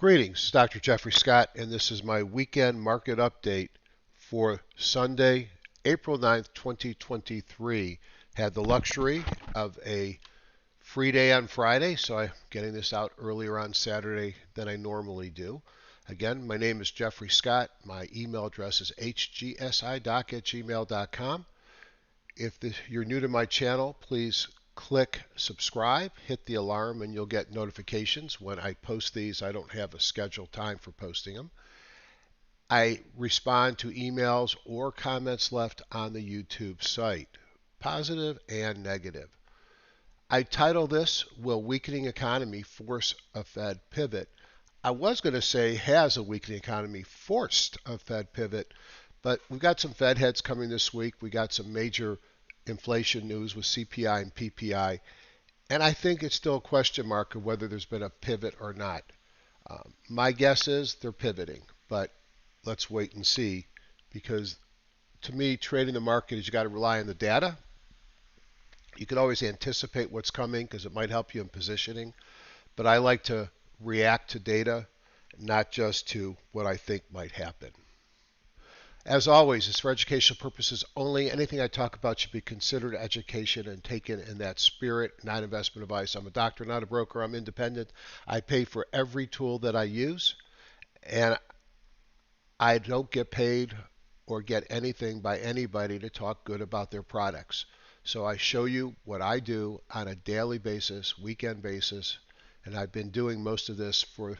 Greetings, it's Dr. Jeffrey Scott, and this is my weekend market update for Sunday, April 9th, 2023. Had the luxury of a free day on Friday, so I'm getting this out earlier on Saturday than I normally do. Again, my name is Jeffrey Scott. My email address is hgsidoc@gmail.com. If you're new to my channel, please click subscribe, hit the alarm, and you'll get notifications when I post these. I don't have a scheduled time for posting them. I respond to emails or comments left on the YouTube site, positive and negative. I title this, Will Weakening Economy Force a Fed Pivot? I was going to say, has a weakening economy forced a Fed pivot? But we've got some Fed heads coming this week. We got some major inflation news with CPI and PPI. And I think it's still a question mark of whether there's been a pivot or not. My guess is they're pivoting, but let's wait and see, because to me, trading the market is you got to rely on the data. You can always anticipate what's coming because it might help you in positioning, but I like to react to data, not just to what I think might happen. As always, it's for educational purposes only. Anything I talk about should be considered education and taken in that spirit, not investment advice. I'm a doctor, not a broker. I'm independent. I pay for every tool that I use, and I don't get paid or get anything by anybody to talk good about their products. So I show you what I do on a daily basis, weekend basis, and I've been doing most of this for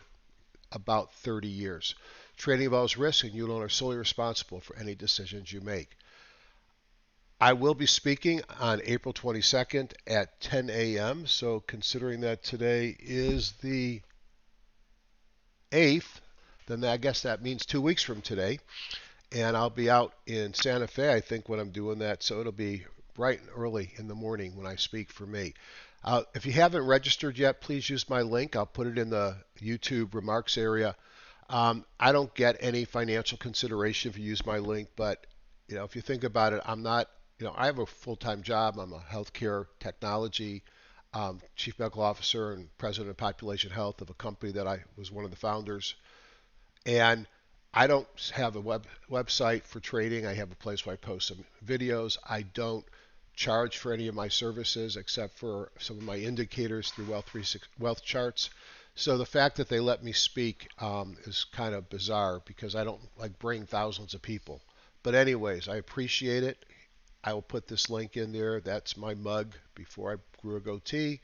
about 30 years. Trading involves risk, and you alone are solely responsible for any decisions you make. I will be speaking on April 22nd at 10 a.m. So considering that today is the 8th, then I guess that means 2 weeks from today. And I'll be out in Santa Fe, I think, when I'm doing that. So it'll be bright and early in the morning when I speak for me. If you haven't registered yet, please use my link. I'll put it in the YouTube remarks area. I don't get any financial consideration if you use my link, but if you think about it, I'm not, I have a full-time job. I'm a healthcare technology chief medical officer and president of population health of a company that I was one of the founders. And I don't have a website for trading. I have a place where I post some videos. I don't charge for any of my services except for some of my indicators through Wealth Charts. So the fact that they let me speak is kind of bizarre because I don't like bring thousands of people. But anyways, I appreciate it. I will put this link in there. That's my mug before I grew a goatee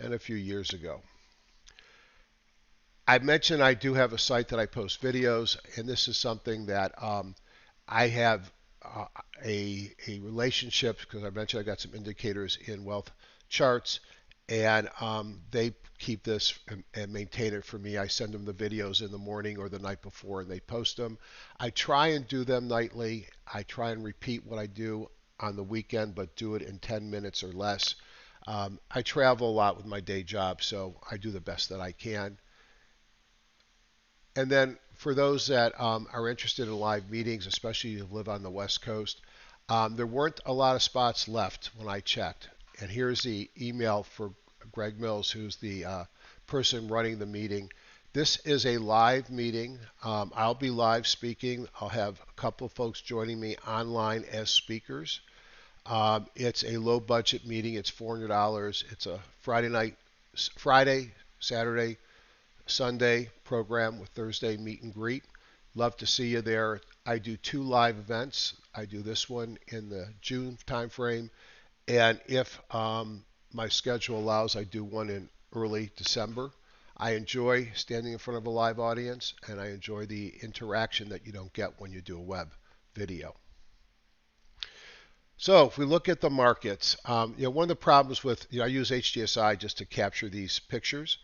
and a few years ago. I mentioned I do have a site that I post videos, and this is something that I have a relationship, because I mentioned I got some indicators in Wealth Charts, and they keep this and maintain it for me. I send them the videos in the morning or the night before, and they post them. I try and do them nightly. I try and repeat what I do on the weekend, but do it in 10 minutes or less. I travel a lot with my day job, so I do the best that I can. And then for those that are interested in live meetings, especially if you live on the West Coast, there weren't a lot of spots left when I checked. And here's the email for Greg Mills, who's the person running the meeting. This is a live meeting. I'll be live speaking. I'll have a couple of folks joining me online as speakers. It's a low budget meeting. It's $400. It's a Friday, Saturday, Sunday program with Thursday meet and greet. Love to see you there. I do 2 live events. I do this one in the June timeframe, and if my schedule allows, I do one in early December. I enjoy standing in front of a live audience, and I enjoy the interaction that you don't get when you do a web video. So if we look at the markets, one of the problems with, I use HDSI just to capture these pictures.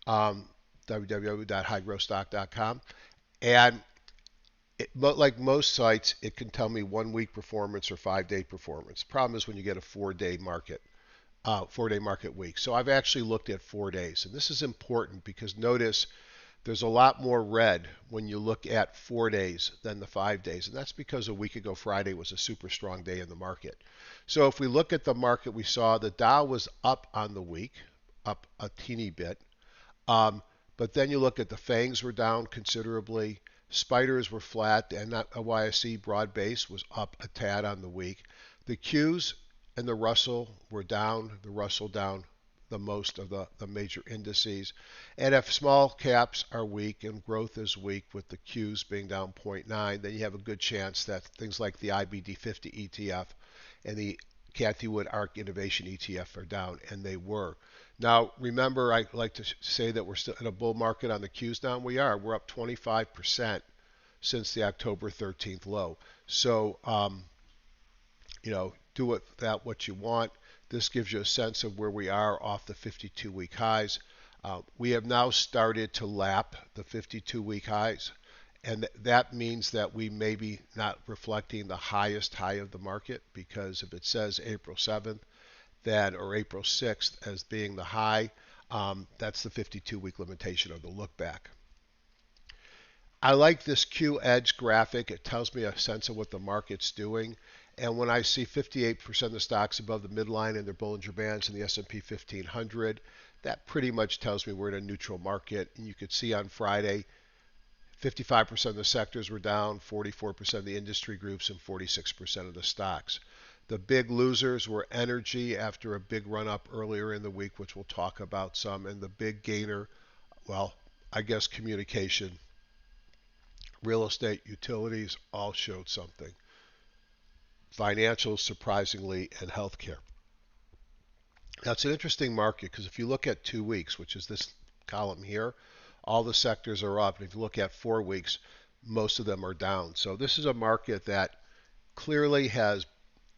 www.highgrowthstock.com, and like most sites, it can tell me 1 week performance or 5-day performance. The problem is when you get a 4-day market week. So I've actually looked at 4 days, and this is important because notice there's a lot more red when you look at 4 days than the 5 days, and that's because a week ago Friday was a super strong day in the market. So if we look at the market, we saw the Dow was up on the week, up a teeny bit. But then you look at the FANGs were down considerably. Spiders were flat, and not a YSE broad base was up a tad on the week. The Qs and the Russell were down. The Russell down the most of the major indices. And if small caps are weak and growth is weak, with the Qs being down 0.9, then you have a good chance that things like the IBD 50 ETF and the Cathie Wood ARK Innovation ETF are down, and they were. Now, remember, I like to say that we're still in a bull market on the Qs now. We are. We're up 25% since the October 13th low. So, do with that what you want. This gives you a sense of where we are off the 52-week highs. We have now started to lap the 52-week highs, and that means that we may be not reflecting the highest high of the market, because if it says April 7th then or April 6th as being the high, that's the 52-week limitation or the look back. I like this Q edge graphic. It tells me a sense of what the market's doing. And when I see 58% of the stocks above the midline in their Bollinger Bands in the S&P 1500, that pretty much tells me we're in a neutral market. And you could see on Friday, 55% of the sectors were down, 44% of the industry groups, and 46% of the stocks. The big losers were energy after a big run up earlier in the week, which we'll talk about some. And the big gainer, well, I guess communication, real estate, utilities all showed something. Financials, surprisingly, and healthcare. That's an interesting market, because if you look at 2 weeks, which is this column here, all the sectors are up. And if you look at 4 weeks, most of them are down. So this is a market that clearly has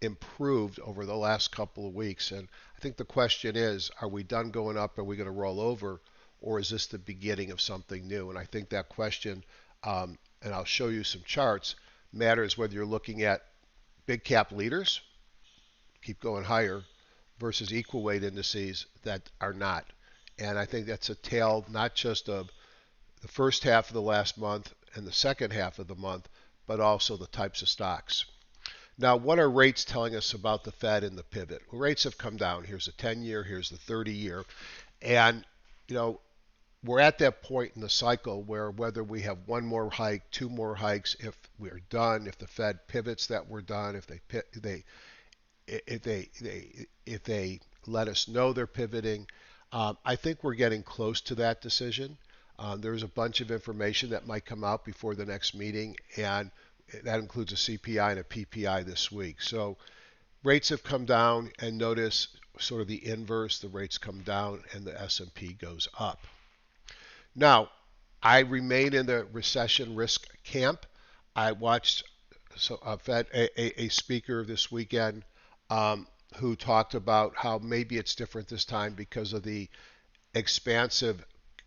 improved over the last couple of weeks. And I think the question is, are we done going up? Are we going to roll over? Or is this the beginning of something new? And I think that question, and I'll show you some charts, matters whether you're looking at big cap leaders, keep going higher, versus equal weight indices that are not. And I think that's a tale not just of the first half of the last month and the second half of the month, but also the types of stocks. Now, what are rates telling us about the Fed and the pivot? Well, rates have come down. Here's the 10-year, here's the 30-year. And, we're at that point in the cycle where whether we have one more hike, two more hikes, if we're done, if the Fed pivots that we're done, if they let us know they're pivoting, I think we're getting close to that decision. There's a bunch of information that might come out before the next meeting, and that includes a CPI and a PPI this week. So rates have come down, and notice sort of the inverse. The rates come down and the S&P goes up. Now, I remain in the recession risk camp. I watched a speaker this weekend who talked about how maybe it's different this time because of the expansive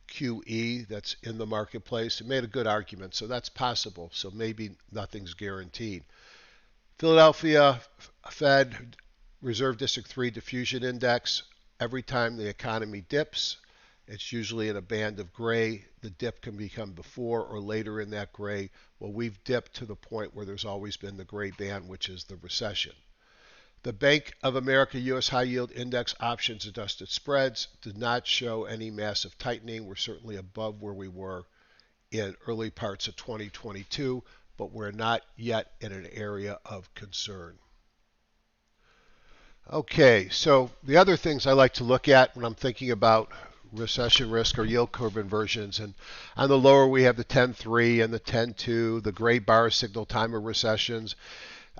QE that's in the marketplace. It made a good argument, so that's possible. So maybe nothing's guaranteed. Philadelphia Fed Reserve District 3 Diffusion Index. Every time the economy dips, it's usually in a band of gray. The dip can become before or later in that gray. Well, we've dipped to the point where there's always been the gray band, which is the recession. The Bank of America U.S. High Yield Index Options Adjusted Spreads did not show any massive tightening. We're certainly above where we were in early parts of 2022, but we're not yet in an area of concern. Okay, so the other things I like to look at when I'm thinking about recession risk or yield curve inversions, and on the lower we have the 10-3 and the 10-2, the gray bar signal time of recessions.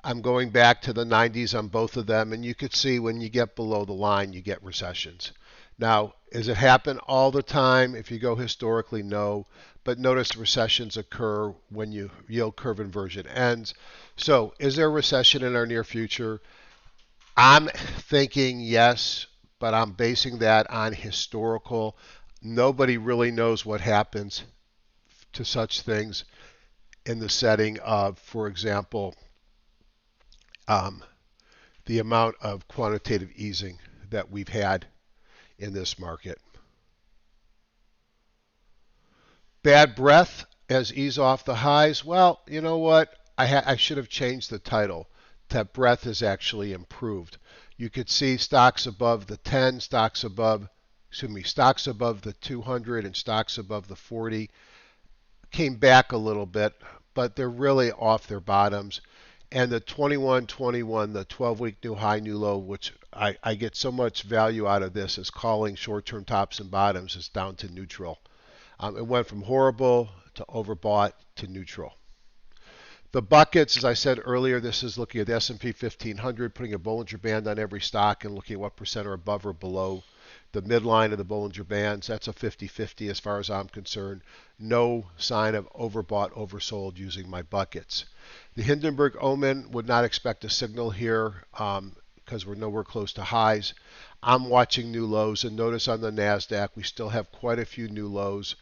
I'm going back to the 90s on both of them, and you could see when you get below the line, you get recessions. Now, does it happen all the time? If you go historically, no. But notice recessions occur when yield curve inversion ends. So, is there a recession in our near future? I'm thinking yes, but I'm basing that on historical. Nobody really knows what happens to such things in the setting of, for example, the amount of quantitative easing that we've had in this market. Bad breath as ease off the highs. Well, you know what? I should have changed the title. That breath has actually improved. You could see stocks above the 10, stocks above excuse me, stocks above the 200 and stocks above the 40 came back a little bit, but they're really off their bottoms. And the 2121, the 12-week new high, new low, which I get so much value out of this as calling short-term tops and bottoms, is down to neutral. It went from horrible to overbought to neutral. The buckets, as I said earlier, this is looking at the S&P 1500, putting a Bollinger Band on every stock and looking at what percent are above or below the midline of the Bollinger Bands. That's a 50-50 as far as I'm concerned. No sign of overbought, oversold using my buckets. The Hindenburg Omen would not expect a signal here because we're nowhere close to highs. I'm watching new lows, and notice on the NASDAQ we still have quite a few new lows,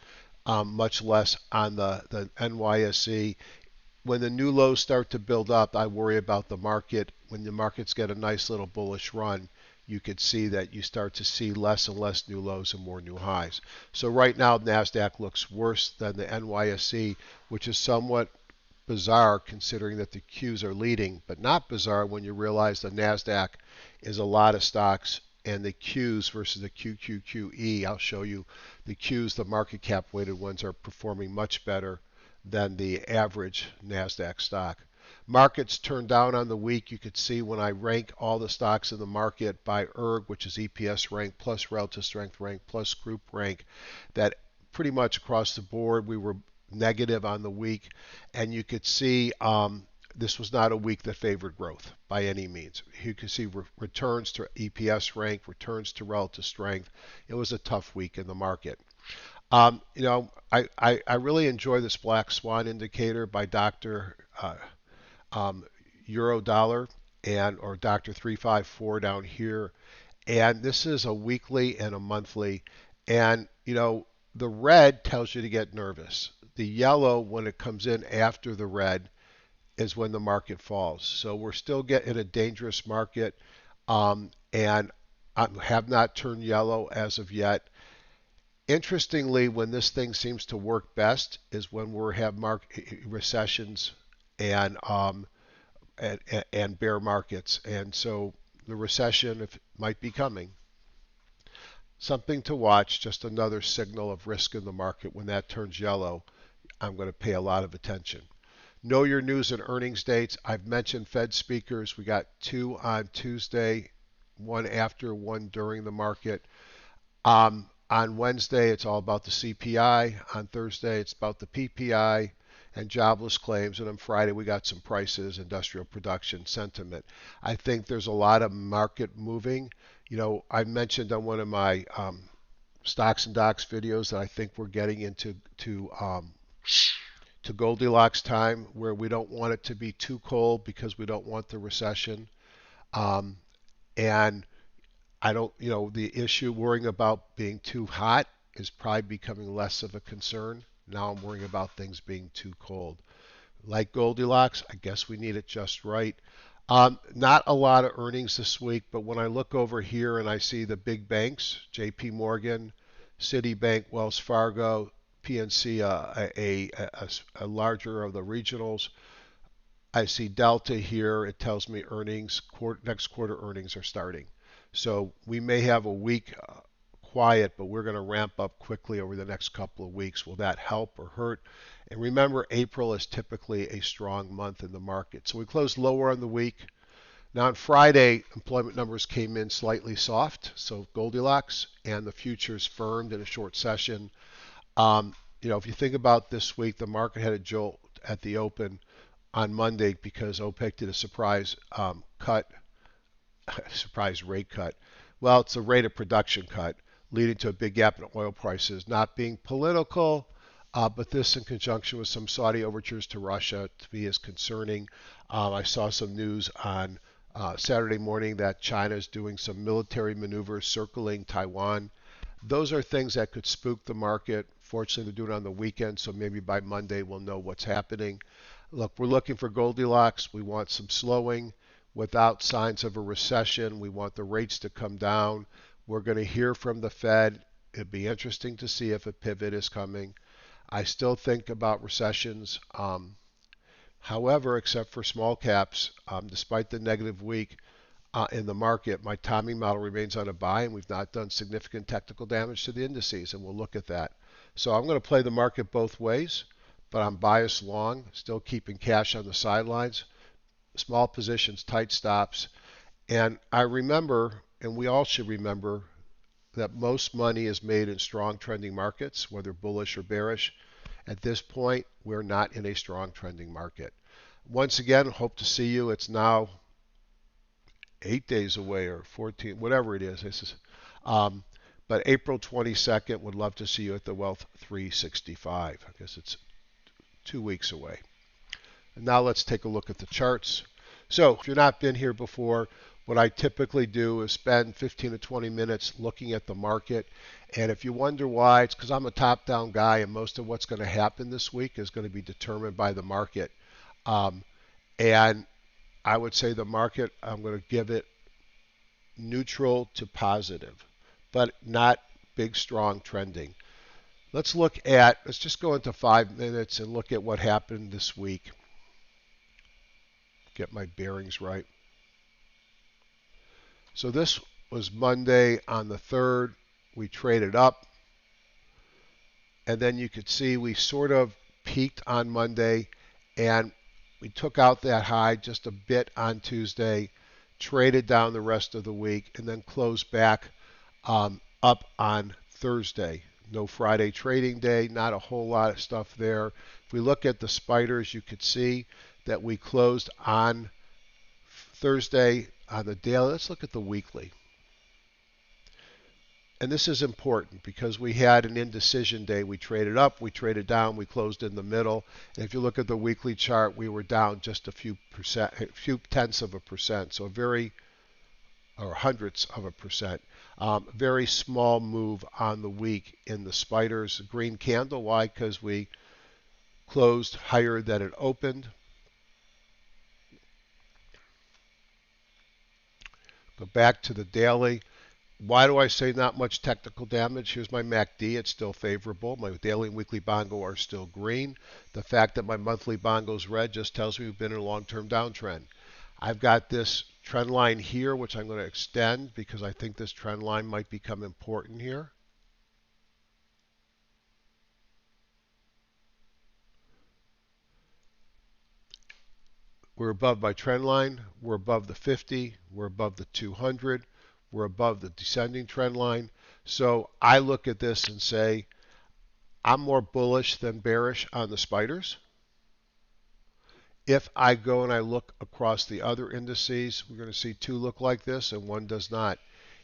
much less on the NYSE. When the new lows start to build up, I worry about the market. When the markets get a nice little bullish run, you could see that you start to see less and less new lows and more new highs. So right now, NASDAQ looks worse than the NYSE, which is somewhat bizarre considering that the Qs are leading, but not bizarre when you realize the NASDAQ is a lot of stocks and the Qs versus the QQQE. I'll show you the Qs, the market cap weighted ones, are performing much better than the average NASDAQ stock. Markets turned down on the week. You could see when I rank all the stocks in the market by ERG, which is EPS rank plus relative strength rank plus group rank, that pretty much across the board we were negative on the week. And you could see this was not a week that favored growth by any means. You can see returns to EPS rank, returns to relative strength. It was a tough week in the market. I really enjoy this black swan indicator by Dr. Euro Dollar and or Dr. 354 down here. And this is a weekly and a monthly. And, the red tells you to get nervous. The yellow, when it comes in after the red, is when the market falls. So we're still getting a dangerous market and have not turned yellow as of yet. Interestingly, when this thing seems to work best is when we have recessions and bear markets, and so the recession might be coming. Something to watch. Just another signal of risk in the market. When that turns yellow, I'm going to pay a lot of attention. Know your news and earnings dates. I've mentioned Fed speakers. We got 2 on Tuesday, 1 after, 1 during the market. On Wednesday, it's all about the CPI. On Thursday, it's about the PPI and jobless claims. And on Friday, we got some prices, industrial production, sentiment. I think there's a lot of market moving. I mentioned on one of my stocks and docs videos that I think we're getting into Goldilocks time, where we don't want it to be too cold because we don't want the recession. And I don't, the issue worrying about being too hot is probably becoming less of a concern. Now I'm worrying about things being too cold. Like Goldilocks, I guess we need it just right. Not a lot of earnings this week, but when I look over here and I see the big banks, JP Morgan, Citibank, Wells Fargo, PNC, a larger of the regionals, I see Delta here. It tells me earnings, next quarter earnings are starting. So we may have a week quiet, but we're going to ramp up quickly over the next couple of weeks. Will that help or hurt? And remember, April is typically a strong month in the market. So we closed lower on the week. Now on Friday, employment numbers came in slightly soft, so Goldilocks, and the futures firmed in a short session. If you think about this week, the market had a jolt at the open on Monday because OPEC did a surprise surprise rate cut. Well, it's a rate of production cut, leading to a big gap in oil prices. Not being political, but this in conjunction with some Saudi overtures to Russia to me is concerning. I saw some news on Saturday morning that China is doing some military maneuvers circling Taiwan. Those are things that could spook the market. Fortunately, they're doing it on the weekend, so maybe by Monday we'll know what's happening. Look, we're looking for Goldilocks. We want some slowing without signs of a recession. We want the rates to come down. We're going to hear from the Fed. It'd be interesting to see if a pivot is coming. I still think about recessions. However, except for small caps, despite the negative week, in the market, my timing model remains on a buy, and we've not done significant technical damage to the indices, and we'll look at that. So I'm going to play the market both ways, but I'm biased long, still keeping cash on the sidelines, small positions, tight stops. And I remember, and we all should remember, that most money is made in strong trending markets, whether bullish or bearish. At this point, we're not in a strong trending market. Once again, hope to see you. It's now 8 days away or 14, whatever it is. But April 22nd, would love to see you at the Wealth 365. I guess it's 2 weeks away. And now let's take a look at the charts. So if you've not been here before, what I typically do is spend 15 to 20 minutes looking at the market. And if you wonder why, it's because I'm a top-down guy, and most of what's going to happen this week is going to be determined by the market. And I would say the market, I'm going to give it neutral to positive, but not big, strong trending. Let's just go into 5 minutes and look at what happened this week. Get my bearings right. So this was Monday on the 3rd. We traded up. And then you could see we sort of peaked on Monday, and we took out that high just a bit on Tuesday, traded down the rest of the week, and then closed back up on Thursday. No Friday trading day, not a whole lot of stuff there. If we look at the spiders, you could see that we closed on Thursday on the daily. Let's look at the weekly. And this is important because we had an indecision day. We traded up, we traded down, we closed in the middle. And if you look at the weekly chart, we were down just a few tenths of a percent. So or hundredths of a percent. Very small move on the week in the spiders. Green candle. Why? Because we closed higher than it opened. Go back to the daily. Why do I say not much technical damage? Here's my MACD. It's still favorable. My daily and weekly bongo are still green. The fact that my monthly bongo is red just tells me we've been in a long-term downtrend. I've got this trend line here, which I'm going to extend because I think this trend line might become important here. We're above my trend line. We're above the 50. We're above the 200. We're above the descending trend line. So I look at this and say, I'm more bullish than bearish on the spiders. If I go and I look across the other indices, we're going to see two look like this and one does not.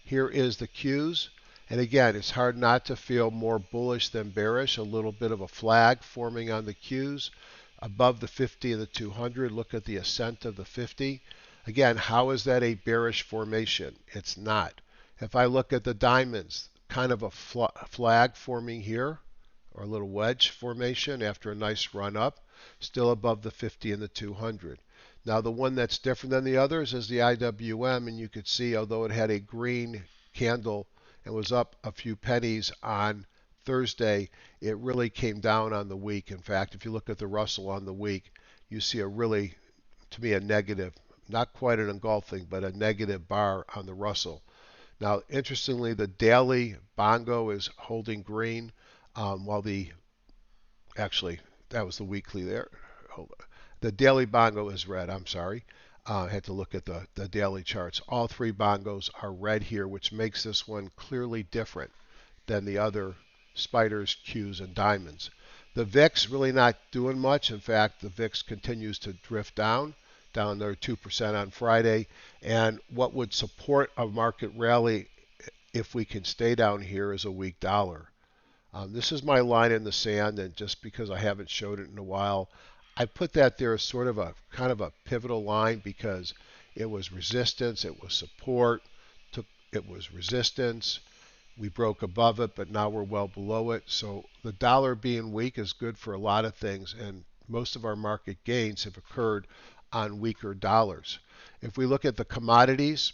Here is the Qs. And again, it's hard not to feel more bullish than bearish. A little bit of a flag forming on the Qs. Above the 50 and the 200, look at the ascent of the 50. Again, how is that a bearish formation? It's not. If I look at the diamonds, kind of a flag forming here, or a little wedge formation after a nice run up, still above the 50 and the 200. Now the one that's different than the others is the IWM, and you could see although it had a green candle and was up a few pennies on Thursday, it really came down on the week. In fact, if you look at the Russell on the week, you see a really, to me, a negative, not quite an engulfing, but a negative bar on the Russell. Now, interestingly, the daily bongo is holding green, while actually, that was the weekly there. The daily bongo is red, I'm sorry. I had to look at the daily charts. All three bongos are red here, which makes this one clearly different than the other spiders, Qs, and diamonds. The VIX really not doing much. In fact, the VIX continues to drift down there 2% on Friday. And what would support a market rally if we can stay down here is a weak dollar. This is my line in the sand, and just because I haven't showed it in a while, I put that there as sort of a kind of a pivotal line because it was resistance, it was support, it was resistance. We broke above it, but now we're well below it. So the dollar being weak is good for a lot of things, and most of our market gains have occurred on weaker dollars. If we look at the commodities,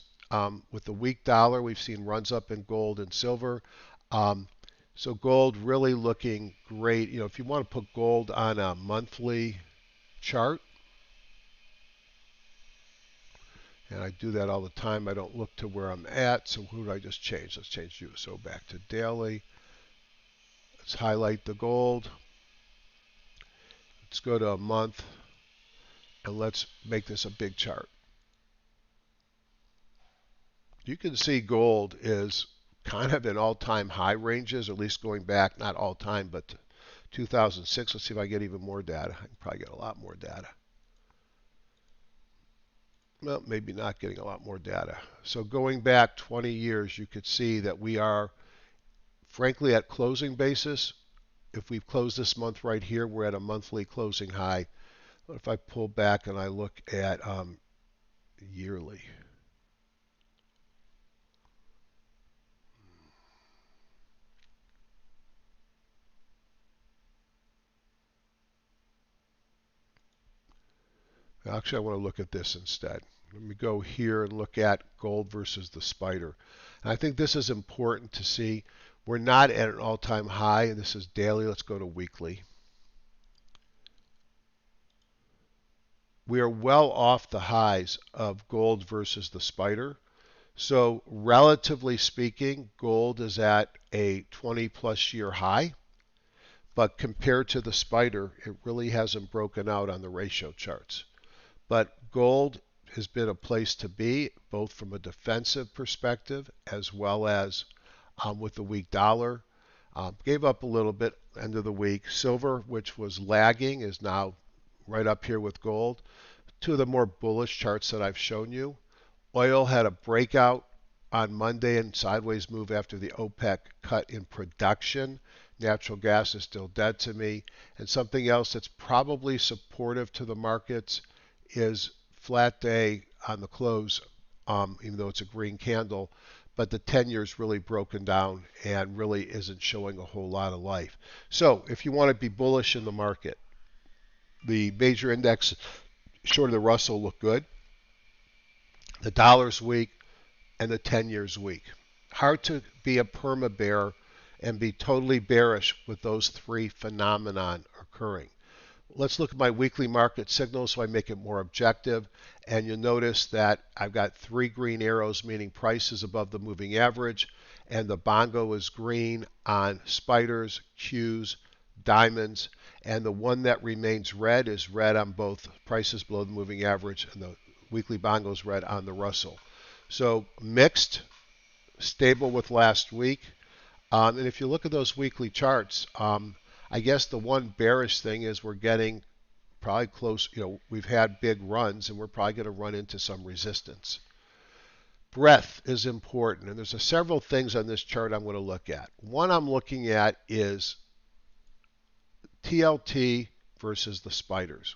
with the weak dollar, we've seen runs up in gold and silver. So gold really looking great. You know, if you want to put gold on a monthly chart, And I do that all the time. I don't look to where I'm at. So who did I just change? Let's change USO back to daily. Let's highlight the gold. Let's go to a month. And let's make this a big chart. You can see gold is kind of in all-time high ranges, at least going back, not all-time, but 2006. Let's see if I get even more data. I can probably get a lot more data. Well, maybe not getting a lot more data. So going back 20 years, you could see that we are, frankly, at closing basis. If we've closed this month right here, we're at a monthly closing high. If I pull back and I look at yearly, actually, I want to look at this instead. Let me go here and look at gold versus the spider. And I think this is important to see. We're not at an all-time high, and this is daily. Let's go to weekly. We are well off the highs of gold versus the spider. So relatively speaking, gold is at a 20-plus year high. But compared to the spider, it really hasn't broken out on the ratio charts. But gold has been a place to be, both from a defensive perspective as well as with the weak dollar. Gave up a little bit end of the week. Silver, which was lagging, is now right up here with gold. Two of the more bullish charts that I've shown you. Oil had a breakout on Monday and sideways move after the OPEC cut in production. Natural gas is still dead to me. And something else that's probably supportive to the markets is flat day on the close, even though it's a green candle, but the 10 years really broken down and really isn't showing a whole lot of life. So if you want to be bullish in the market, the major index short of the Russell look good. The dollar's weak and the 10 years weak. Hard to be a perma bear and be totally bearish with those three phenomenon occurring. Let's look at my weekly market signals so I make it more objective. And you'll notice that I've got three green arrows, meaning price is above the moving average. And the bongo is green on spiders, Qs, diamonds. And the one that remains red is red on both prices below the moving average, and the weekly bongo is red on the Russell. So mixed, stable with last week. And if you look at those weekly charts, I guess the one bearish thing is we're getting probably close, we've had big runs and we're probably going to run into some resistance. Breadth is important, and there's several things on this chart I'm going to look at. One I'm looking at is TLT versus the spiders.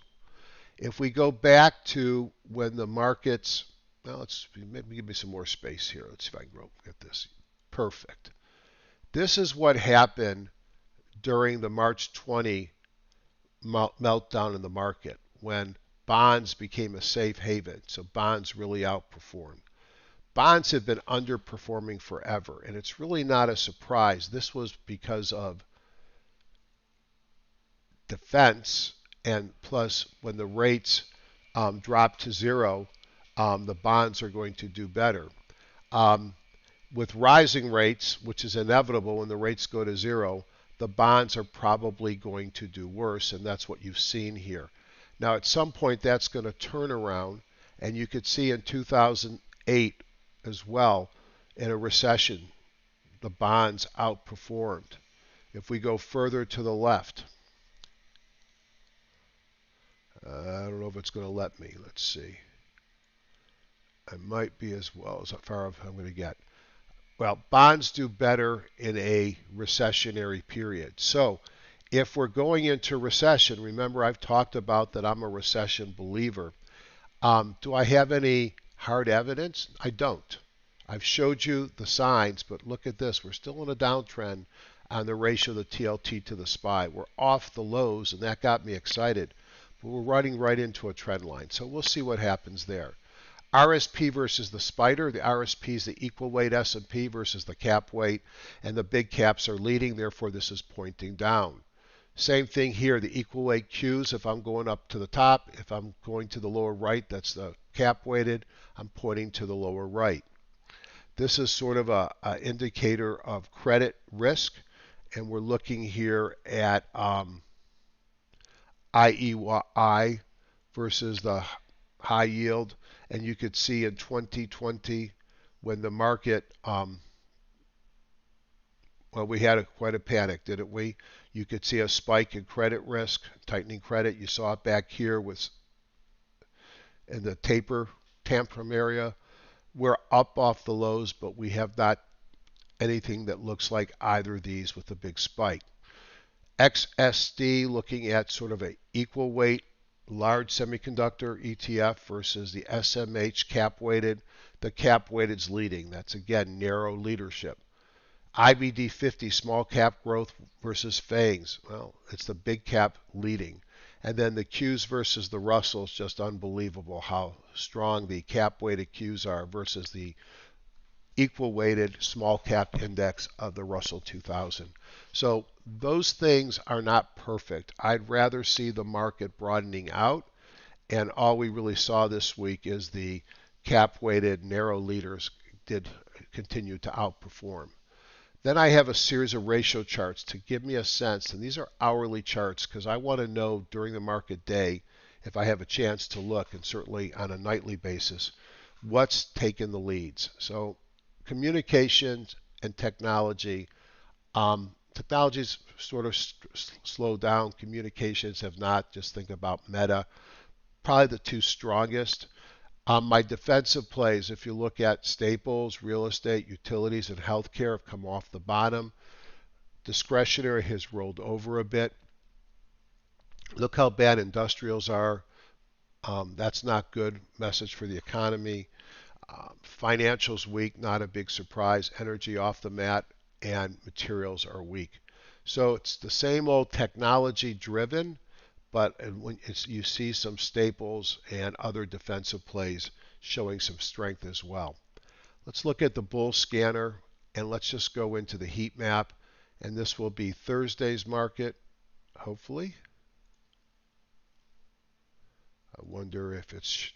If we go back to when the markets, well, maybe give me some more space here. Let's see if I can get this. Perfect. This is what happened during the March 20 meltdown in the market when bonds became a safe haven. So bonds really outperformed. Bonds have been underperforming forever, and it's really not a surprise. This was because of defense, and plus when the rates drop to zero, the bonds are going to do better. With rising rates, which is inevitable when the rates go to zero, the bonds are probably going to do worse, and that's what you've seen here. Now, at some point, that's going to turn around, and you could see in 2008 as well, in a recession, the bonds outperformed. If we go further to the left, I don't know if it's going to let me. Let's see. I might be as well as far as I'm going to get. Well, bonds do better in a recessionary period. So if we're going into recession, remember I've talked about that I'm a recession believer. Do I have any hard evidence? I don't. I've showed you the signs, but look at this. We're still in a downtrend on the ratio of the TLT to the SPY. We're off the lows, and that got me excited. But we're running right into a trend line. So we'll see what happens there. RSP versus the spider. The RSP is the equal weight S&P versus the cap weight, and the big caps are leading, therefore this is pointing down. Same thing here, the equal weight Qs. If I'm going up to the top, if I'm going to the lower right, that's the cap weighted, I'm pointing to the lower right. This is sort of a indicator of credit risk, and we're looking here at IEI versus the high yield, and you could see in 2020 when the market, well, we had quite a panic, didn't we? You could see a spike in credit risk, tightening credit. You saw it back here with in the tantrum area. We're up off the lows, but we have not anything that looks like either of these with a big spike. XSD looking at sort of an equal weight large semiconductor ETF versus the SMH cap weighted. The cap weighted is leading. That's again narrow leadership. IBD 50 small cap growth versus FANGs. Well, it's the big cap leading. And then the Qs versus the Russells, just unbelievable how strong the cap weighted Qs are versus the equal weighted small cap index of the Russell 2000. So those things are not perfect. I'd rather see the market broadening out, and all we really saw this week is the cap weighted narrow leaders did continue to outperform. Then I have a series of ratio charts to give me a sense, and these are hourly charts because I want to know during the market day if I have a chance to look, and certainly on a nightly basis, what's taken the leads. So communications and technology. Technology's sort of slowed down. Communications have not. Just think about Meta. Probably the two strongest. My defensive plays, if you look at staples, real estate, utilities, and healthcare, have come off the bottom. Discretionary has rolled over a bit. Look how bad industrials are. That's not good message for the economy. Financials weak, not a big surprise. Energy off the mat, and materials are weak. So it's the same old technology driven, but when you see some staples and other defensive plays showing some strength as well. Let's look at the bull scanner, and let's just go into the heat map, and this will be Thursday's market, hopefully. I wonder if it's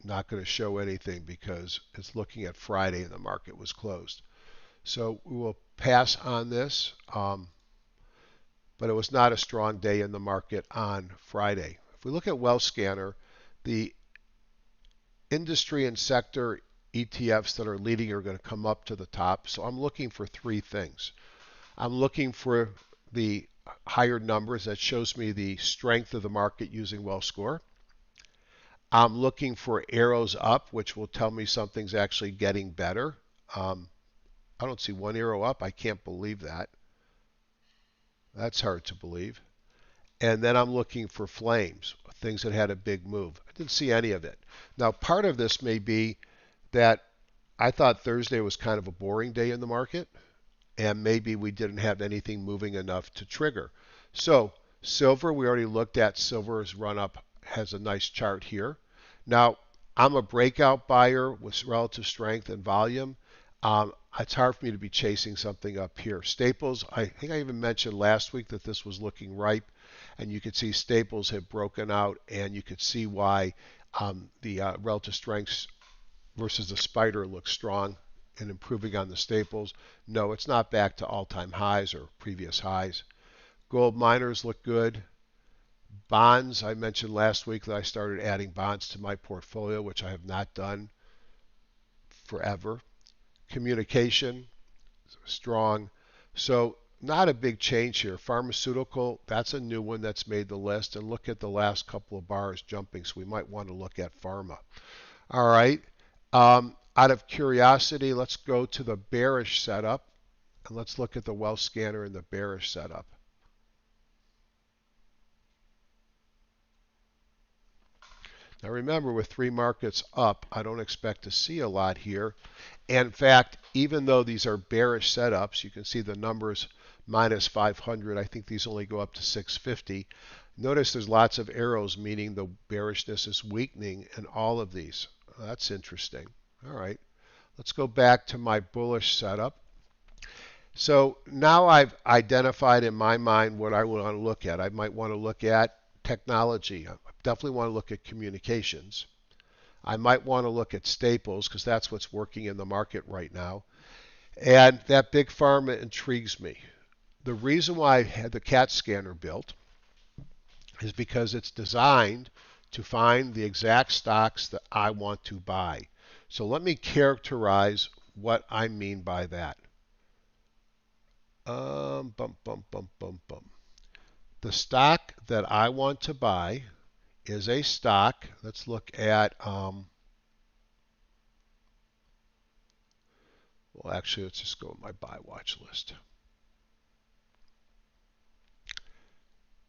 not going to show anything because it's looking at Friday and the market was closed. So we will pass on this, but it was not a strong day in the market on Friday. If we look at Wealth Scanner, the industry and sector ETFs that are leading are going to come up to the top. So I'm looking for three things. I'm looking for the higher numbers. That shows me the strength of the market using Wealth Score. I'm looking for arrows up, which will tell me something's actually getting better. I don't see one arrow up. I can't believe that. That's hard to believe. And then I'm looking for flames, things that had a big move. I didn't see any of it. Now, part of this may be that I thought Thursday was kind of a boring day in the market, and maybe we didn't have anything moving enough to trigger. So silver, we already looked at. Silver's run up has a nice chart here. Now, I'm a breakout buyer with relative strength and volume. It's hard for me to be chasing something up here. Staples, I think I even mentioned last week that this was looking ripe, and you could see staples have broken out, and you could see why the relative strengths versus the spider looks strong and improving on the staples. No, it's not back to all-time highs or previous highs. Gold miners look good. Bonds, I mentioned last week that I started adding bonds to my portfolio, which I have not done forever. Communication, strong. So not a big change here. Pharmaceutical, that's a new one that's made the list. And look at the last couple of bars jumping, so we might want to look at pharma. All right. Out of curiosity, let's go to the bearish setup, and let's look at the Wealth Scanner in the bearish setup. Now remember, with three markets up, I don't expect to see a lot here. And in fact, even though these are bearish setups, you can see the numbers minus 500. I think these only go up to 650. Notice there's lots of arrows, meaning the bearishness is weakening in all of these. That's interesting. All right, let's go back to my bullish setup. So now I've identified in my mind what I want to look at. I might want to look at technology. I definitely want to look at communications. I might want to look at staples because that's what's working in the market right now. And that big pharma intrigues me. The reason why I had the CAT scanner built is because it's designed to find the exact stocks that I want to buy. So let me characterize what I mean by that. Bum, bum, bum, bum, bum. The stock that I want to buy is a stock. Let's look at, well, actually, let's just go with my buy watch list.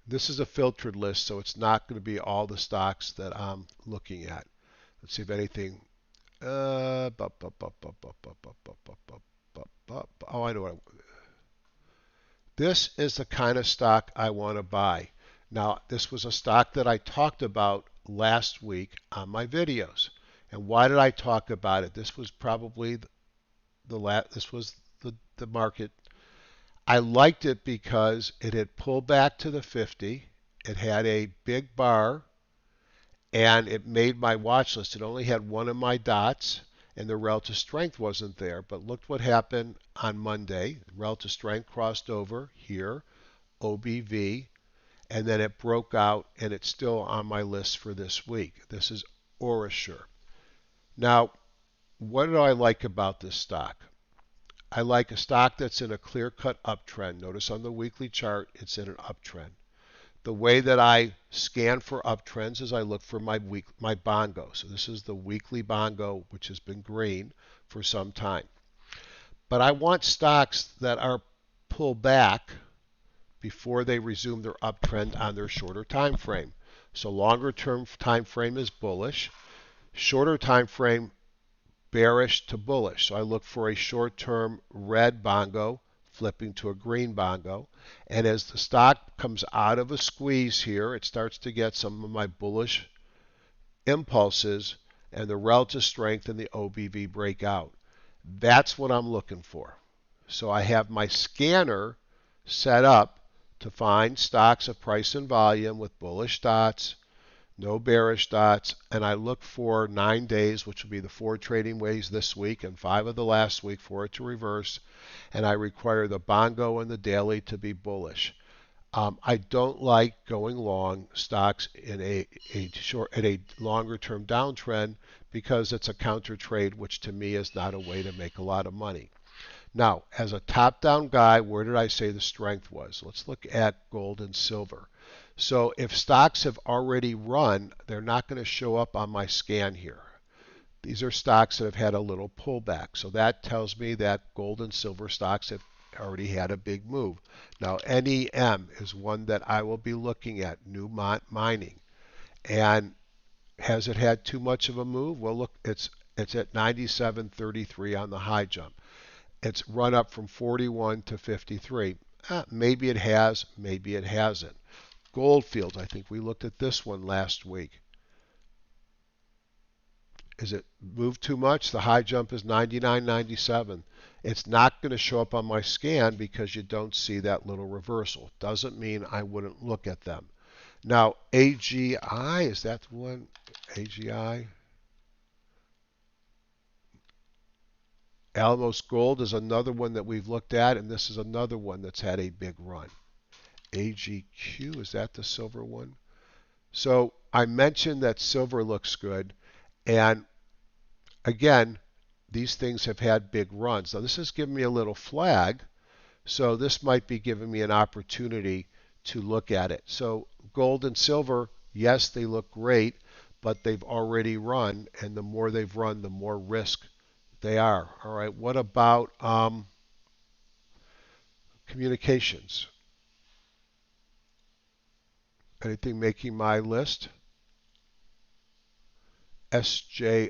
This is a filtered list, so it's not going to be all the stocks that I'm looking at. Let's see if anything. Oh, I know what this is the kind of stock I want to buy. Now, this was a stock that I talked about last week on my videos. And why did I talk about it? This was probably the market. I liked it because it had pulled back to the 50. It had a big bar and it made my watch list. It only had one of my dots and the relative strength wasn't there. But look what happened on Monday. Relative strength crossed over here, OBV, and then it broke out and it's still on my list for this week. This is Orasure. Now, what do I like about this stock? I like a stock that's in a clear-cut uptrend. Notice on the weekly chart, it's in an uptrend. The way that I scan for uptrends is I look for my bongo. So this is the weekly bongo, which has been green for some time. But I want stocks that are pulled back before they resume their uptrend on their shorter time frame. So longer term time frame is bullish. Shorter time frame, bearish to bullish. So I look for a short-term red bongo flipping to a green bongo. And as the stock comes out of a squeeze here, it starts to get some of my bullish impulses and the relative strength and the OBV breakout. That's what I'm looking for. So I have my scanner set up to find stocks of price and volume with bullish dots, no bearish dots, and I look for 9 days, which will be the 4 trading days this week and 5 of the last week for it to reverse, and I require the bongo and the daily to be bullish. I don't like going long stocks in a longer term downtrend because it's a counter trade, which to me is not a way to make a lot of money. Now, as a top-down guy, where did I say the strength was? Let's look at gold and silver. So if stocks have already run, they're not going to show up on my scan here. These are stocks that have had a little pullback. So that tells me that gold and silver stocks have already had a big move. Now, NEM is one that I will be looking at, new mining. And has it had too much of a move? Well, look, it's at 97.33 on the high jump. It's run up from 41 to 53. Maybe it has, maybe it hasn't. Goldfields, I think we looked at this one last week. Is it moved too much? The high jump is 99.97. It's not going to show up on my scan because you don't see that little reversal. Doesn't mean I wouldn't look at them. Now, AGI, is that the one? AGI? Alamos Gold is another one that we've looked at, and this is another one that's had a big run. AGQ, is that the silver one? So I mentioned that silver looks good, and again, these things have had big runs. Now this is giving me a little flag, so this might be giving me an opportunity to look at it. So gold and silver, yes, they look great, but they've already run, and the more they've run, the more risk they are. All right, what about communications? Anything making my list? SJR.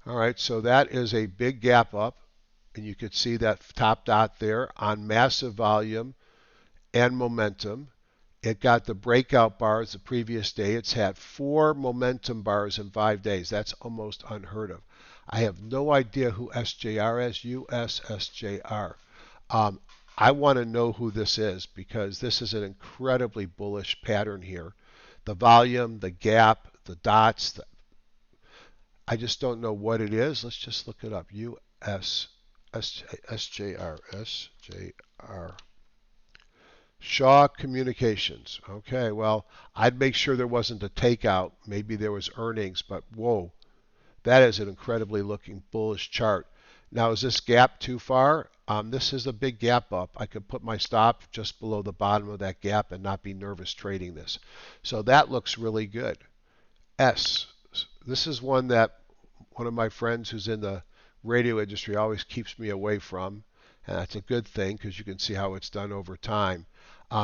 All right, so that is a big gap up, and you could see that top dot there on massive volume and momentum. It got the breakout bars the previous day. It's had 4 momentum bars in 5 days. That's almost unheard of. I have no idea who SJR is, USSJR. I want to know who this is because this is an incredibly bullish pattern here. the volume, the gap, the dots. I just don't know what it is. Let's just look it up. SJR. Shaw Communications. Okay, well, I'd make sure there wasn't a takeout. Maybe there was earnings, but whoa, that is an incredibly looking bullish chart. Now, is this gap too far? This is a big gap up. I could put my stop just below the bottom of that gap and not be nervous trading this. So that looks really good. S. This is one that one of my friends who's in the radio industry always keeps me away from. And that's a good thing because you can see how it's done over time.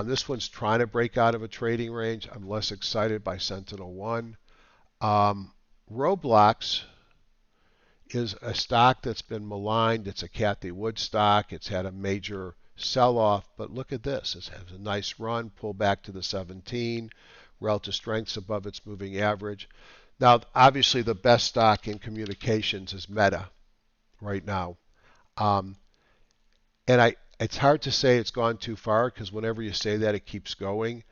This one's trying to break out of a trading range. I'm less excited by Sentinel 1. Roblox is a stock that's been maligned. It's a Cathie Wood stock. It's had a major sell-off, but look at this. It has a nice run, pull back to the 17, relative strengths above its moving average. Now, obviously, the best stock in communications is Meta right now. It's hard to say it's gone too far because whenever you say that, it keeps going.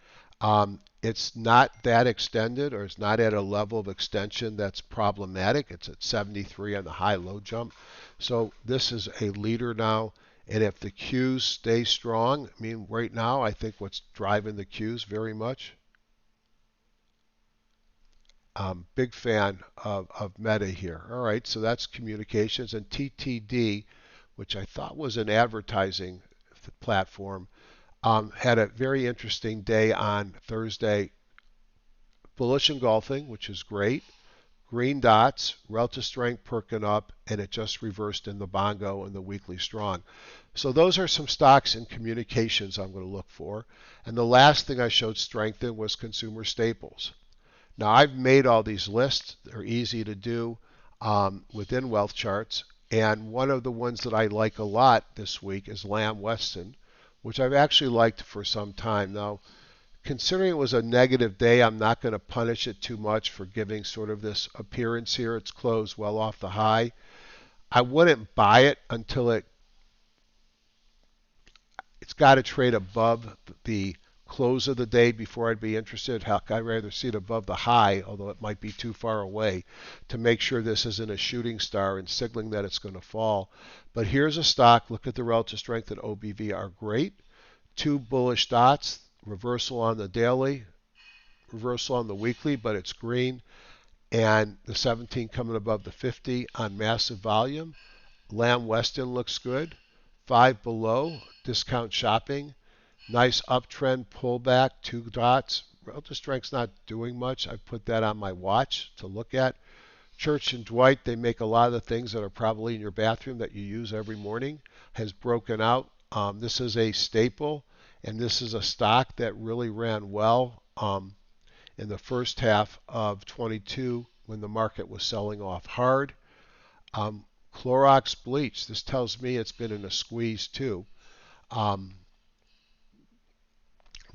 It's not that extended, or it's not at a level of extension that's problematic. It's at 73 on the high-low jump. So this is a leader now. And if the Qs stay strong, I mean, right now, I think what's driving the Qs very much. Big fan of Meta here. All right, so that's communications. And TTD, which I thought was an advertising platform, had a very interesting day on Thursday. Bullish engulfing, which is great. Green dots, relative strength perking up, and it just reversed in the bongo and the weekly strong. So those are some stocks in communications I'm going to look for. And the last thing I showed strength in was consumer staples. Now, I've made all these lists. They're easy to do within wealth charts. And one of the ones that I like a lot this week is Lamb Weston, which I've actually liked for some time. Now, considering it was a negative day, I'm not going to punish it too much for giving sort of this appearance here. It's closed well off the high. I wouldn't buy it until it's got to trade above the close of the day before I'd be interested. I'd rather see it above the high, although it might be too far away, to make sure this isn't a shooting star and signaling that it's going to fall. But here's a stock. Look at the relative strength and OBV are great. Two bullish dots, reversal on the daily, reversal on the weekly, but it's green. And the 17 coming above the 50 on massive volume. Lamb Weston looks good. 5 below, discount shopping. Nice uptrend pullback, 2 dots. Relative strength's not doing much. I put that on my watch to look at. Church and Dwight, they make a lot of the things that are probably in your bathroom that you use every morning, has broken out. This is a staple, and this is a stock that really ran well in the first half of 22 when the market was selling off hard. Clorox bleach, this tells me it's been in a squeeze too.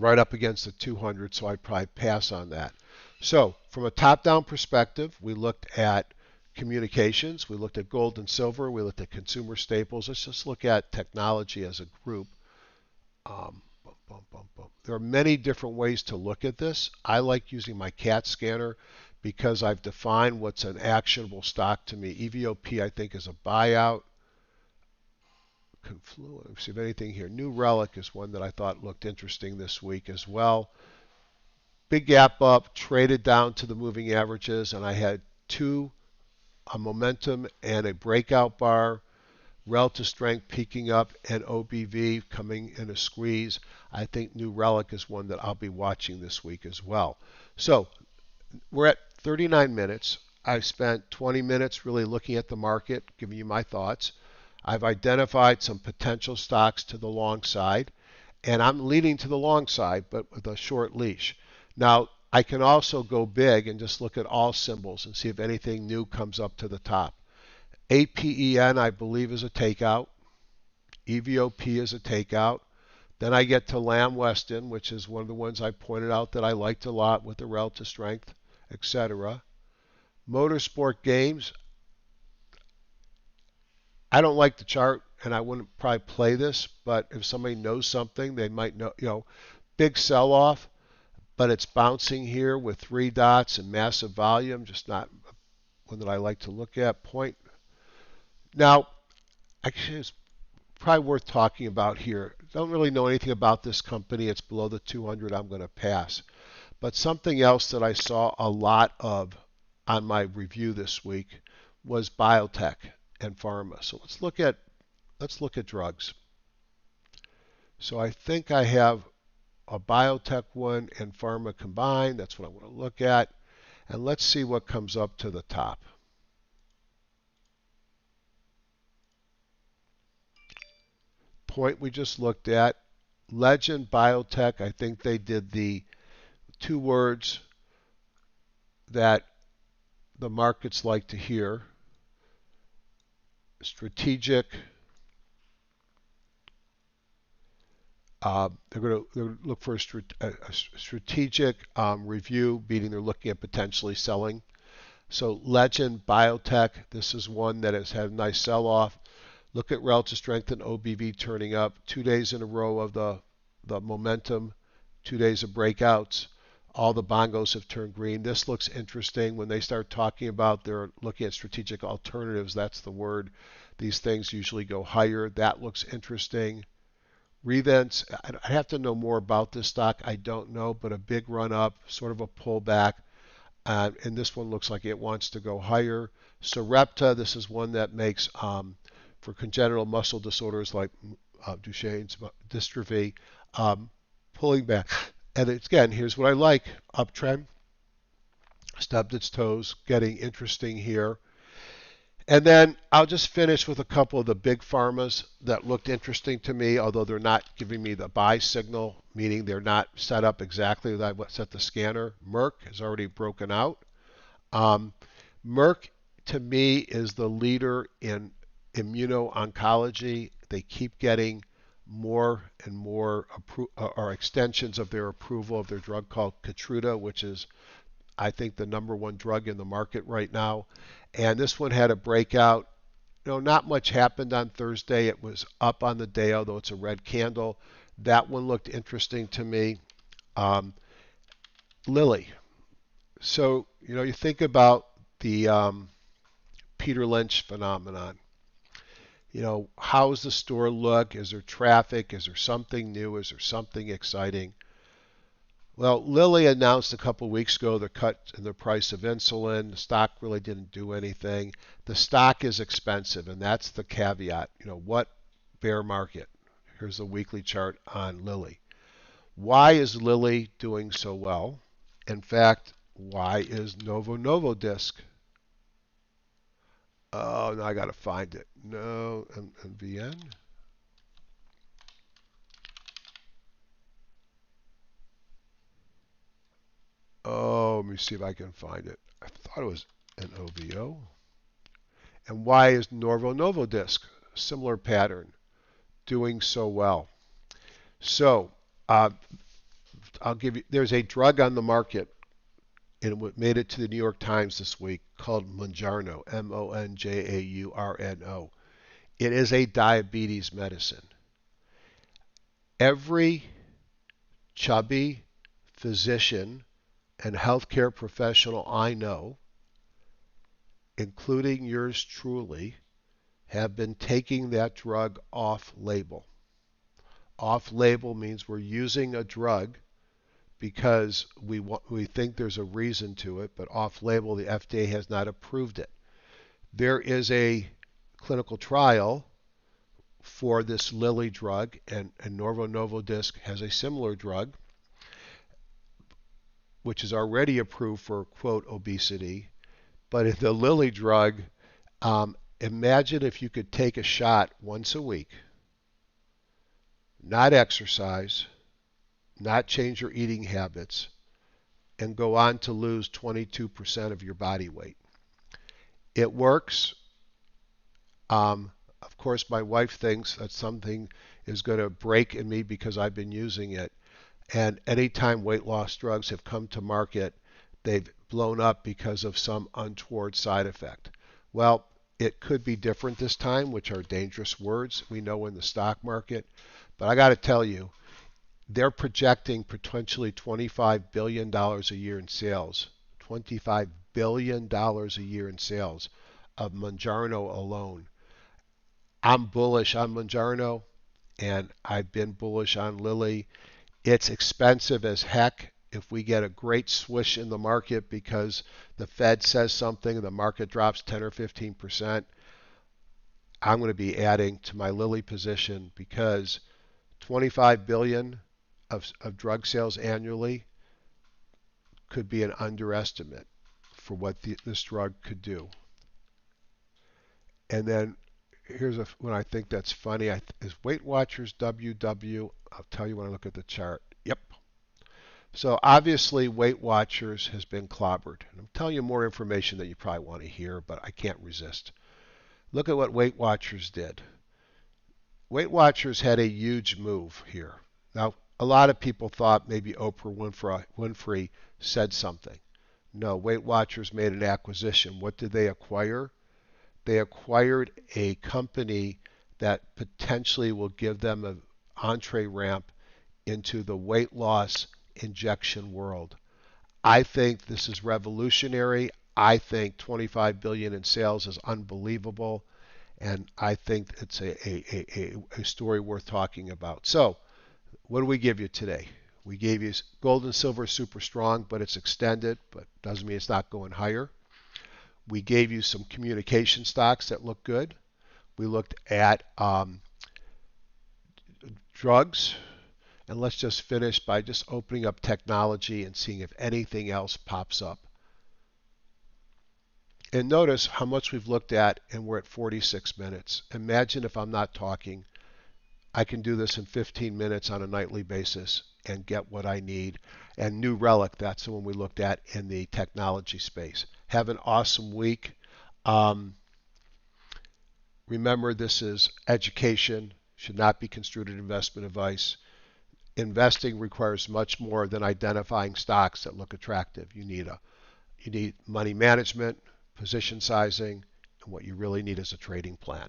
Right up against the 200, so I'd probably pass on that. So from a top-down perspective, we looked at communications, we looked at gold and silver, we looked at consumer staples. Let's just look at technology as a group. There are many different ways to look at this. I like using my CAT scanner because I've defined what's an actionable stock to me. EVOP, I think, is a buyout. Confluent, let's see if anything here. New Relic is one that I thought looked interesting this week as well. Big gap up, traded down to the moving averages, and I had a momentum and a breakout bar, relative strength peaking up, and OBV coming in a squeeze. I think New Relic is one that I'll be watching this week as well. So we're at 39 minutes. I spent 20 minutes really looking at the market, giving you my thoughts. I've identified some potential stocks to the long side, and I'm leaning to the long side, but with a short leash. Now, I can also go big and just look at all symbols and see if anything new comes up to the top. APEN, I believe, is a takeout. EVOP is a takeout. Then I get to Lamb Weston, which is one of the ones I pointed out that I liked a lot with the relative strength, etc. Motorsport Games, I don't like the chart, and I wouldn't probably play this, but if somebody knows something, they might know, big sell-off, but it's bouncing here with 3 dots and massive volume, just not one that I like to look at. Point. Now, actually, it's probably worth talking about here. Don't really know anything about this company. It's below the 200. I'm going to pass. But something else that I saw a lot of on my review this week was biotech and pharma. So let's look at drugs. So I think I have a biotech one and pharma combined. That's what I want to look at. And let's see what comes up to the top. Point we just looked at. Legend Biotech, I think they did the 2 words that the markets like to hear. Strategic. They're going to look for a strategic review, meaning they're looking at potentially selling. So Legend Biotech, this is one that has had a nice sell-off. Look at relative strength and OBV turning up. 2 days in a row of the momentum, 2 days of breakouts. All the bongos have turned green. This looks interesting. When they start talking about they're looking at strategic alternatives, that's the word. These things usually go higher. That looks interesting. Revents, I have to know more about this stock. I don't know, but a big run up, sort of a pullback. And this one looks like it wants to go higher. Sarepta, this is one that makes for congenital muscle disorders like Duchenne's dystrophy, pulling back. And again, here's what I like. Uptrend, stubbed its toes, getting interesting here. And then I'll just finish with a couple of the big pharmas that looked interesting to me, although they're not giving me the buy signal, meaning they're not set up exactly like what set the scanner. Merck has already broken out. Merck, to me, is the leader in immuno-oncology. They keep getting more and more or extensions of their approval of their drug called Keytruda, which is, I think, the #1 drug in the market right now. And this one had a breakout. Not much happened on Thursday. It was up on the day, although it's a red candle. That one looked interesting to me. Lilly. So, you think about the Peter Lynch phenomenon. How's the store look? Is there traffic? Is there something new? Is there something exciting? Well, Lilly announced a couple of weeks ago the cut in the price of insulin. The stock really didn't do anything. The stock is expensive, and that's the caveat. What bear market? Here's the weekly chart on Lilly. Why is Lilly doing so well? In fact, why is Novo Nordisk? Oh, now I got to find it. No, NVN. Oh, let me see if I can find it. I thought it was an OVO. And why is Novo Nordisk, similar pattern, doing so well? So, I'll give you, there's a drug on the market, and it made it to the New York Times this week, called Mounjaro, Monjaurno. It is a diabetes medicine. Every chubby physician and healthcare professional I know, including yours truly, have been taking that drug off label. Off label means we're using a drug because we think there's a reason to it, but off label, the FDA has not approved it. There is a clinical trial for this Lilly drug, and Novo Nordisk has a similar drug, which is already approved for, quote, obesity. But in the Lilly drug, imagine if you could take a shot once a week, not exercise, not change your eating habits, and go on to lose 22% of your body weight. It works. Of course, my wife thinks that something is going to break in me because I've been using it. And anytime weight loss drugs have come to market, they've blown up because of some untoward side effect. Well, it could be different this time, which are dangerous words we know in the stock market. But I got to tell you, They're projecting potentially $25 billion a year in sales. $25 billion a year in sales of Mounjaro alone. I'm bullish on Mounjaro, and I've been bullish on Lilly. It's expensive as heck. If we get a great swish in the market because the Fed says something and the market drops 10 or 15%, I'm going to be adding to my Lilly position because 25 billion of drug sales annually could be an underestimate for what this drug could do. And then here's when I think that's funny. Is Weight Watchers WW? I'll tell you when I look at the chart. Yep. So obviously Weight Watchers has been clobbered. And I'm telling you more information that you probably want to hear, but I can't resist. Look at what Weight Watchers did. Weight Watchers had a huge move here. Now, a lot of people thought maybe Oprah Winfrey said something. No, Weight Watchers made an acquisition. What did they acquire? They acquired a company that potentially will give them an entree ramp into the weight loss injection world. I think this is revolutionary. I think 25 billion in sales is unbelievable, and I think it's a story worth talking about. So, what do we give you today? We gave you gold and silver super strong, but it's extended, but doesn't mean it's not going higher. We gave you some communication stocks that look good. We looked at drugs. And let's just finish by just opening up technology and seeing if anything else pops up. And notice how much we've looked at, and we're at 46 minutes. Imagine if I'm not talking. I can do this in 15 minutes on a nightly basis and get what I need. And New Relic, that's the one we looked at in the technology space. Have an awesome week. Remember, this is education, should not be construed as investment advice. Investing requires much more than identifying stocks that look attractive. You need money management, position sizing, and what you really need is a trading plan.